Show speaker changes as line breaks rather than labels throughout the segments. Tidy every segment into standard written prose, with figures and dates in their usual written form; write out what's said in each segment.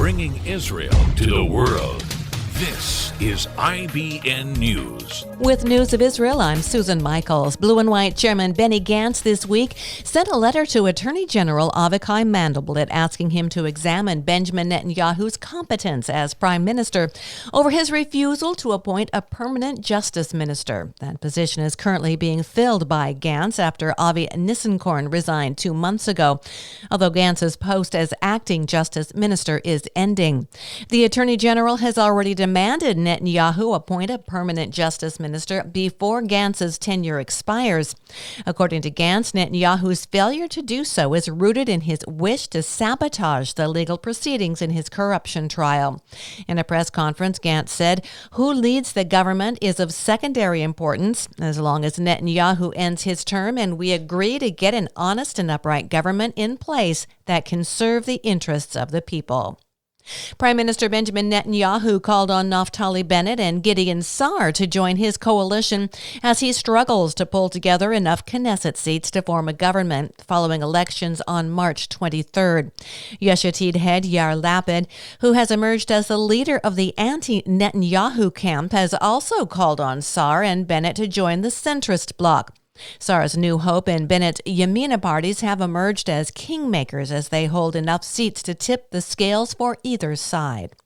bringing Israel to the world. This is IBN News.
With news of Israel, I'm Susan Michaels. Blue and White Chairman Benny Gantz this week sent a letter to Attorney General Avichai Mandelblit asking him to examine Benjamin Netanyahu's competence as Prime Minister over his refusal to appoint a permanent justice minister. That position is currently being filled by Gantz after Avi Nissenkorn resigned 2 months ago, although Gantz's post as acting justice minister is ending. The Attorney General has already demanded Netanyahu appoint a permanent justice minister before Gantz's tenure expires. According to Gantz, Netanyahu's failure to do so is rooted in his wish to sabotage the legal proceedings in his corruption trial. In a press conference, Gantz said, "Who leads the government is of secondary importance as long as Netanyahu ends his term and we agree to get an honest and upright government in place that can serve the interests of the people." Prime Minister Benjamin Netanyahu called on Naftali Bennett and Gideon Sa'ar to join his coalition as he struggles to pull together enough Knesset seats to form a government following elections on March 23rd. Yesh Atid head Yair Lapid, who has emerged as the leader of the anti-Netanyahu camp, has also called on Sa'ar and Bennett to join the centrist bloc. Sa'ar's New Hope and Bennett's Yamina parties have emerged as kingmakers as they hold enough seats to tip the scales for either side.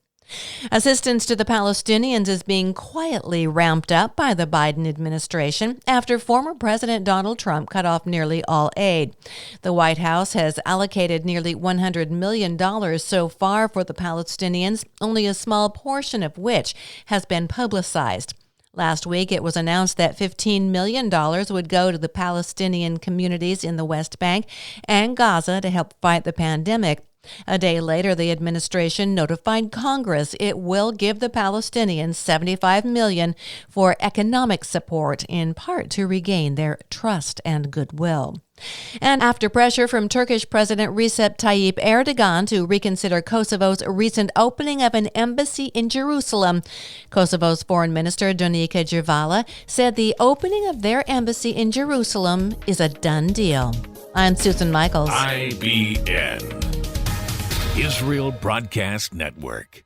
Assistance to the Palestinians is being quietly ramped up by the Biden administration after former President Donald Trump cut off nearly all aid. The White House has allocated nearly $100 million so far for the Palestinians, only a small portion of which has been publicized. Last week, it was announced that $15 million would go to the Palestinian communities in the West Bank and Gaza to help fight the pandemic. A day later, the administration notified Congress it will give the Palestinians $75 million for economic support, in part to regain their trust and goodwill. And after pressure from Turkish President Recep Tayyip Erdogan to reconsider Kosovo's recent opening of an embassy in Jerusalem, Kosovo's Foreign Minister Donika Jervala said the opening of their embassy in Jerusalem is a done deal. I'm Susan Michaels.
IBN, Israel Broadcast Network.